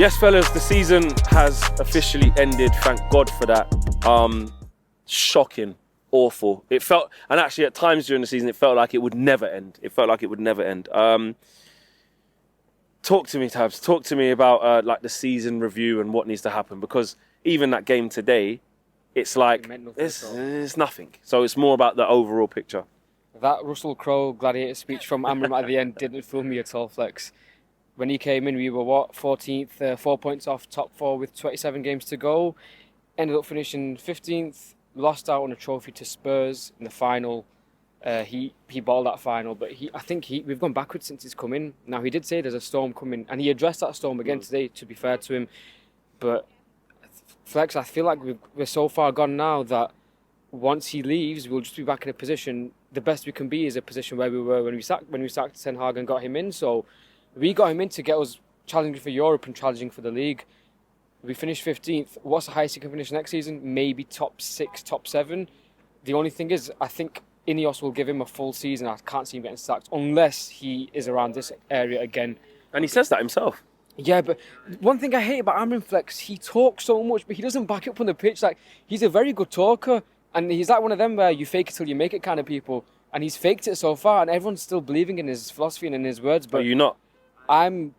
Yes, fellas, the season has officially ended. Thank God for that. Shocking, awful. It felt, and actually at times during the season, it felt like it would never end. Talk to me, Tabs. Talk to me about like the season review and what needs to happen, because even that game today, it's like it's nothing. So it's more about the overall picture. That Russell Crowe gladiator speech from Amorim at the end didn't fool me at all, Flex. When he came in, we were 14th, 4 points off top 4 with 27 games to go. Ended up finishing 15th, lost out on a trophy to Spurs in the final. He balled that final, but we've gone backwards since he's come in. Now, he did say there's a storm coming, and he addressed that storm again today, to be fair to him. But Flex, I feel like we're so far gone now that once he leaves, we'll just be back in a position. The best we can be is a position where we were when we sacked Ten Hag and got him in. So we got him in to get us challenging for Europe and challenging for the league. We finished 15th. What's the highest he can finish next season? Maybe top 6, top 7. The only thing is, I think Ineos will give him a full season. I can't see him getting sacked unless he is around this area again. And he says that himself. Yeah, but one thing I hate about Amorim, Flex, he talks so much, but he doesn't back it up on the pitch. Like, he's a very good talker, and he's like one of them where you fake it till you make it kind of people. And he's faked it so far, and everyone's still believing in his philosophy and in his words. But are you not? I'm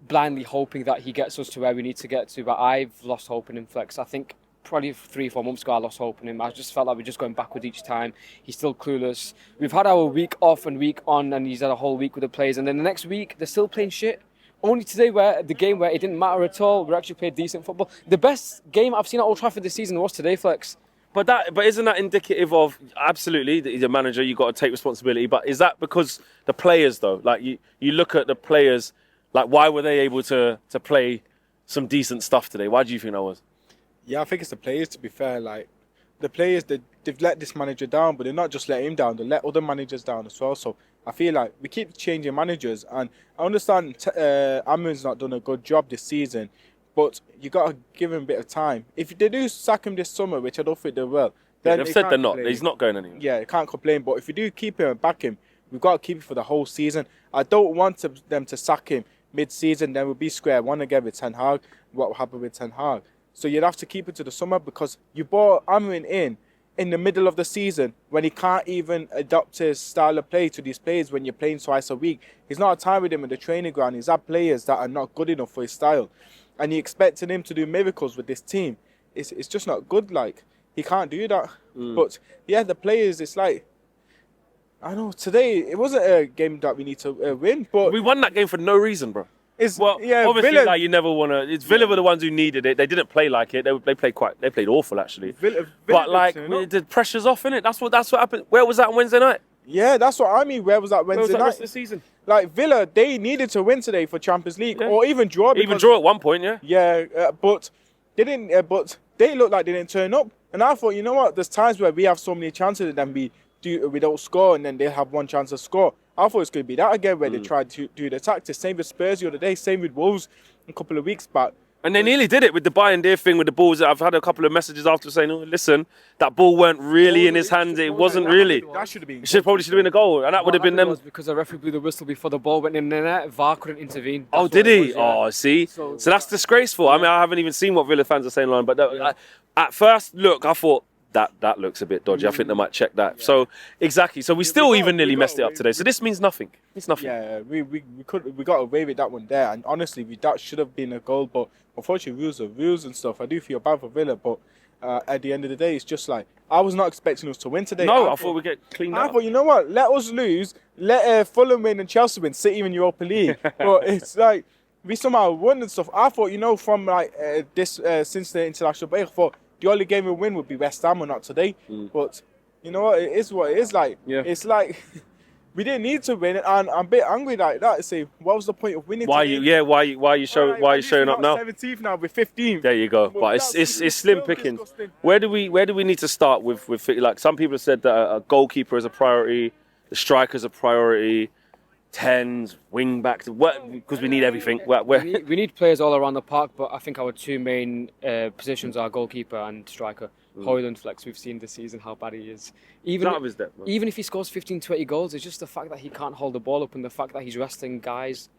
blindly hoping that he gets us to where we need to get to, but I've lost hope in him, Flex. I think probably 3-4 months ago I lost hope in him. I just felt like we're just going backward each time. He's still clueless. We've had our week off and week on, and he's had a whole week with the players, and then the next week they're still playing shit. Only today, where the game where it didn't matter at all, we actually played decent football. The best game I've seen at Old Trafford this season was today, Flex. But isn't that indicative of, absolutely, that he's a manager, you've got to take responsibility, but is that because the players, though? Like, you look at the players, like, why were they able to play some decent stuff today? Why do you think that was? Yeah, I think it's the players, to be fair. Like, the players, they've let this manager down, but they're not just letting him down, they let other managers down as well. So I feel like we keep changing managers, and I understand Amorim's not done a good job this season, but you got to give him a bit of time. If they do sack him this summer, which I don't think they will, then they've said they're not. He's not going anywhere. Yeah, they can't complain. But if we do keep him and back him, we've got to keep him for the whole season. I don't want them to sack him mid-season, then we'll be square one again with Ten Hag. What will happen with Ten Hag? So you'd have to keep it to the summer, because you brought Amorim in the middle of the season when he can't even adopt his style of play to these players when you're playing twice a week. He's not time with him in the training ground. He's had players that are not good enough for his style. And you're expecting him to do miracles with this team. It's just not good. Like, he can't do that. But yeah, the players, it's like, I know, today, it wasn't a game that we need to win, but we won that game for no reason, bro. Obviously, Villa, like, you never want to. It's Villa were the ones who needed it. They didn't play like it. They played awful, actually. Villa but like, the pressure's off, innit? That's what happened. Where was that on Wednesday night? Yeah, that's what I mean. Where was that Wednesday night? Where was that rest of the season? Like, Villa, they needed to win today for Champions League, or even draw. Even draw at one point, yeah. Yeah, but they didn't. But they looked like they didn't turn up. And I thought, you know what? There's times where we have so many chances and then we don't score, and then they have one chance to score. I thought it's going to be that again, where they tried to do the tactics. Same with Spurs the other day. Same with Wolves a couple of weeks back. And they nearly did it with the Bayern Deer thing with the balls. I've had a couple of messages after saying, "Oh, listen, that ball weren't really in his hands. It wasn't really. That should have been. Probably should have been a goal, and that would have been them." Because the referee blew the whistle before the ball went in the net. VAR couldn't intervene. Oh, did he? Oh, see. So that's disgraceful. I mean, I haven't even seen what Villa fans are saying online, but at first look, I thought that looks a bit dodgy. I think they might check that. Yeah. So exactly. So we still even nearly messed it up today. So this means nothing. It's nothing. Yeah, we got away with that one there, and honestly, that should have been a goal, but unfortunately, rules are rules and stuff. I do feel bad for Villa, but at the end of the day, it's just like, I was not expecting us to win today. No, I thought we'd get cleaned up. I thought, you know what? Let us lose. Let Fulham win and Chelsea win. City in Europa League. But it's like, we somehow won and stuff. I thought, you know, from like since the international break, I thought the only game we'll win would be West Ham or not today. But you know what? It is what it is. Like, it's like, we didn't need to win, and I'm a bit angry like that. Say, what was the point of winning? Why are you showing up now? 17th now, we're 15th. There you go. But it's slim pickings. Disgusting. Where do we need to start with like, some people have said that a goalkeeper is a priority, the striker's a priority, 10s, wing backs, because we need everything. We need players all around the park, but I think our two main positions are goalkeeper and striker. Højlund, Flex, we've seen this season how bad he is. Even if he scores 15, 20 goals, it's just the fact that he can't hold the ball up, and the fact that he's wrestling guys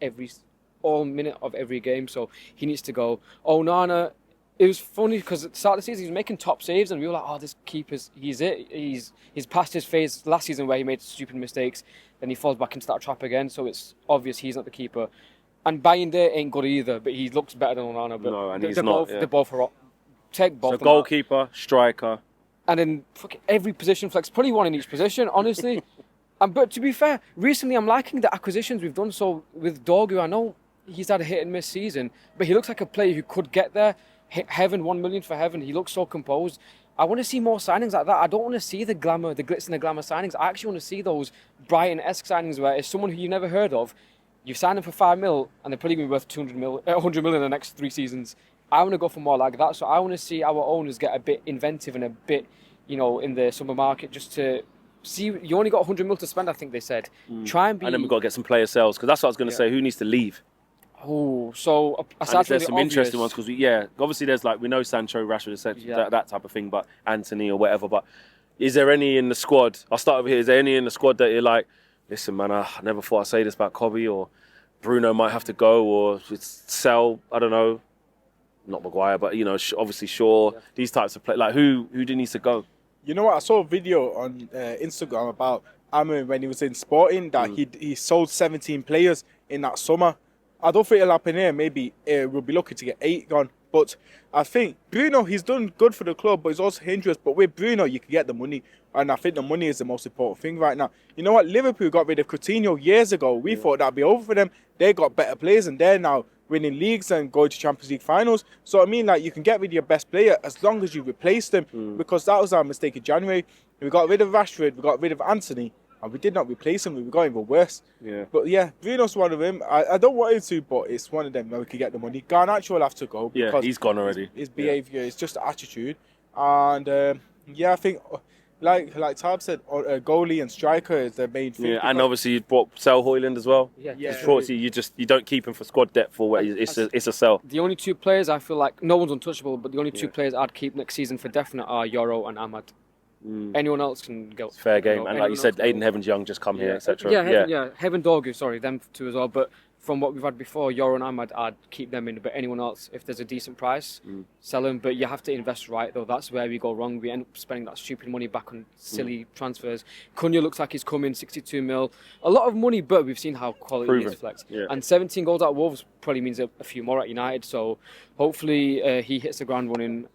all minute of every game, so he needs to go. Onana, it was funny because at the start of the season he was making top saves, and we were like, "Oh, this keeper's he's it. He's past his phase last season where he made stupid mistakes, then he falls back into that trap again. So it's obvious he's not the keeper." And Bayinde ain't good either, but he looks better than Onana. But No, and he's not. They're both take both. So goalkeeper, striker. And in every position, Flex, probably one in each position, honestly. But to be fair, recently I'm liking the acquisitions we've done. So with Dorgu, I know he's had a hit and miss season, but he looks like a player who could get there. Heaven, 1 million for Heaven. He looks so composed. I want to see more signings like that. I don't want to see the glamour, the glitz and the glamour signings. I actually want to see those Brighton-esque signings where it's someone who you never heard of. You sign them for 5 mil, and they're probably going to be worth 100 million in the next 3 seasons. I want to go for more like that. So I want to see our owners get a bit inventive and a bit, in the summer market just to see. You only got 100 mil to spend, I think they said. Try and be. And then we've got to get some player sales, because that's what I was going to say. Who needs to leave? Oh, so aside And from there's the some obvious, interesting ones, because obviously there's we know Sancho, Rashford, etc., that type of thing, but Anthony or whatever. But is there any in the squad? I'll start over here. Is there any in the squad that you're like, listen, man, I never thought I'd say this about Kobe, or Bruno might have to go, or sell, I don't know, not Maguire, but obviously Shaw, these types of players. Who needs to go? You know what? I saw a video on Instagram about Amorim when he was in Sporting that he sold 17 players in that summer. I don't think it'll happen here. Maybe we'll be lucky to get 8 gone. But I think Bruno, he's done good for the club, but he's also dangerous. But with Bruno, you can get the money. And I think the money is the most important thing right now. You know what? Liverpool got rid of Coutinho years ago. We thought that'd be over for them. They got better players, and they're now winning leagues and going to Champions League finals. So, I mean, you can get rid of your best player as long as you replace them. Because that was our mistake in January. We got rid of Rashford, we got rid of Anthony, and we did not replace him. We got even worse. Yeah. But yeah, Bruno's one of them. I don't want him to, but it's one of them where we can get the money. Garnacho will have to go. Yeah, he's gone already. His behaviour is just attitude. And I think, like Tab said, goalie and striker is the main thing. Yeah, and obviously you brought sell Højlund as well. Yeah. You don't keep him for squad depth or what. It's a sell. The only 2 players I feel like, no one's untouchable, but the only 2 players I'd keep next season for definite are Yoro and Ahmad. Anyone else can go. It's fair game. And like you said, Aiden Heaven's young, just come here, etc. Heaven Dorgu, sorry, them 2 as well. But from what we've had before, Yoro and Ahmad, I'd keep them in. But anyone else, if there's a decent price, sell them. But you have to invest right, though. That's where we go wrong. We end up spending that stupid money back on silly transfers. Cunha looks like he's coming, 62 mil. A lot of money, but we've seen how quality is Flex. Yeah. And 17 goals at Wolves probably means a few more at United. So hopefully he hits the ground running.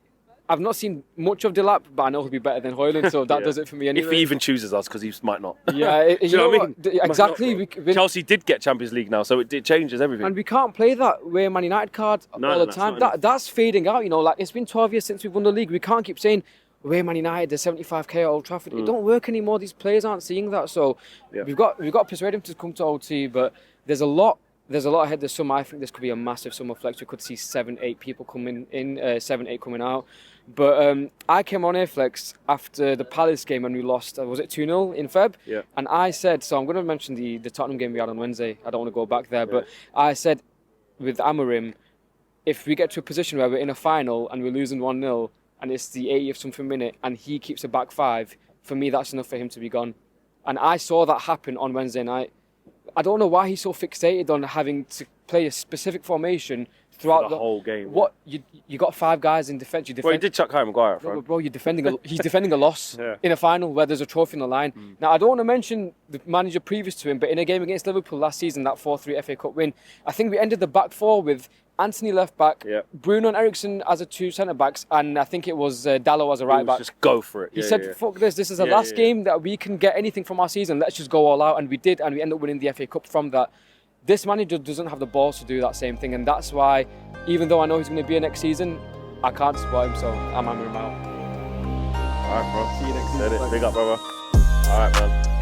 I've not seen much of Delap, but I know he'll be better than Højlund, so that does it for me anyway. If he even chooses us, because he might not. Yeah, you know what I mean? Exactly. Chelsea did get Champions League now, so it changes everything. And we can't play that way Man United card all the time. That's fading out, it's been 12 years since we've won the league. We can't keep saying, we're Man United, there's 75k at Old Trafford. It don't work anymore. These players aren't seeing that. So we've got to persuade him to come to OT, but there's a lot ahead this summer. I think this could be a massive summer Flex. We could see 7-8 people coming in, 7-8 coming out. But I came on here, Flex, after the Palace game when we lost, was it 2-0 in Feb? Yeah. And I said, so I'm going to mention the Tottenham game we had on Wednesday. I don't want to go back there, but I said with Amorim, if we get to a position where we're in a final and we're losing 1-0 and it's the 80th something minute and he keeps a back 5, for me that's enough for him to be gone. And I saw that happen on Wednesday night. I don't know why he's so fixated on having to play a specific formation throughout the whole game. What you got 5 guys in defence. Well, he did chuck Harry Maguire up front. Bro, he's defending a loss in a final where there's a trophy on the line. Now, I don't want to mention the manager previous to him, but in a game against Liverpool last season, that 4-3 FA Cup win, I think we ended the back 4 with Anthony left back, Bruno and Eriksen as a 2 centre backs, and I think it was Dalot as a right back. Just go for it. He said, "Fuck this! This is the last game that we can get anything from our season. Let's just go all out," and we did, and we ended up winning the FA Cup from that. This manager doesn't have the balls to do that same thing, and that's why, even though I know he's going to be here next season, I can't support him. So I'm hammering him out. All right, bro. See you next season. Big up, brother. All right, man.